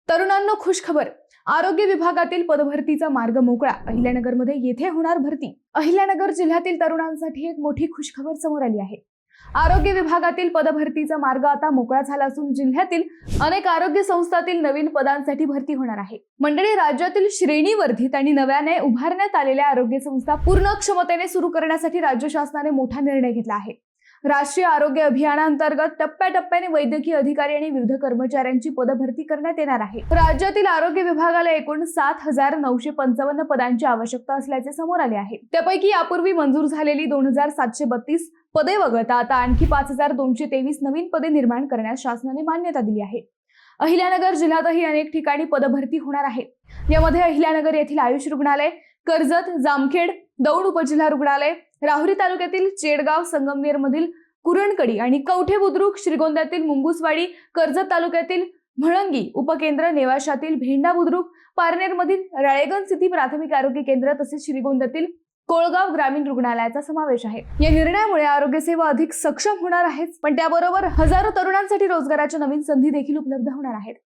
तरुणांनो खुशखबर, आरोग्य विभागातील पदभरतीचा मार्ग मोकळा. अहिल्यानगरमध्ये येथे होणार भरती. अहिल्यानगर जिल्ह्यातील तरुणांसाठी एक मोठी खुशखबर समोर आली आहे. आरोग्य विभागातील पदभरतीचा मार्ग आता मोकळा झाला असून जिल्ह्यातील अनेक आरोग्य संस्थांतील नवीन पदांसाठी भरती होणार आहे. मंडळी, राज्यातील श्रेणीवर्धित आणि नव्याने उभारण्यात आलेल्या आरोग्य संस्था पूर्ण क्षमतेने सुरू करण्यासाठी राज्य शासनाने मोठा निर्णय घेतला आहे. राष्ट्रीय आरोग्य अभियानांतर्गत टप्प्याटप्प्याने वैद्यकीय अधिकारी आणि विविध कर्मचाऱ्यांची पदभरती करण्यात येणार आहे. राज्यातील आरोग्य विभागाला एकूण 7,955 पदांची आवश्यकता असल्याचे समोर आले आहे. त्यापैकी यापूर्वी मंजूर झालेली 2,732 पदे वगळता आता आणखी 5,223 नवीन पदे निर्माण करण्यास शासनाने मान्यता दिली आहे. अहिल्यानगर जिल्ह्यातही अनेक ठिकाणी पदभरती होणार आहे. यामध्ये अहिल्यानगर येथील आयुष रुग्णालय, कर्जत, जामखेड, दौंड उपजिल्हा रुग्णालय, राहुरी तालुक्यातील चेडगाव, संगमनेर मधील कुरणकडी आणि कवठे बुद्रुक, श्रीगोंद्यातील मुंगुसवाडी, कर्जत तालुक्यातील म्हळंगी उपकेंद्र, नेवाशातील भेंडा बुद्रुक, पारनेर मधील राळेगण स्थिती प्राथमिक आरोग्य केंद्र तसेच श्रीगोंद्यातील कोळगाव ग्रामीण रुग्णालयाचा समावेश आहे. या निर्णयामुळे आरोग्य सेवा अधिक सक्षम होणार आहे, पण त्याबरोबर हजारो तरुणांसाठी रोजगाराच्या नवीन संधी देखील उपलब्ध होणार आहेत.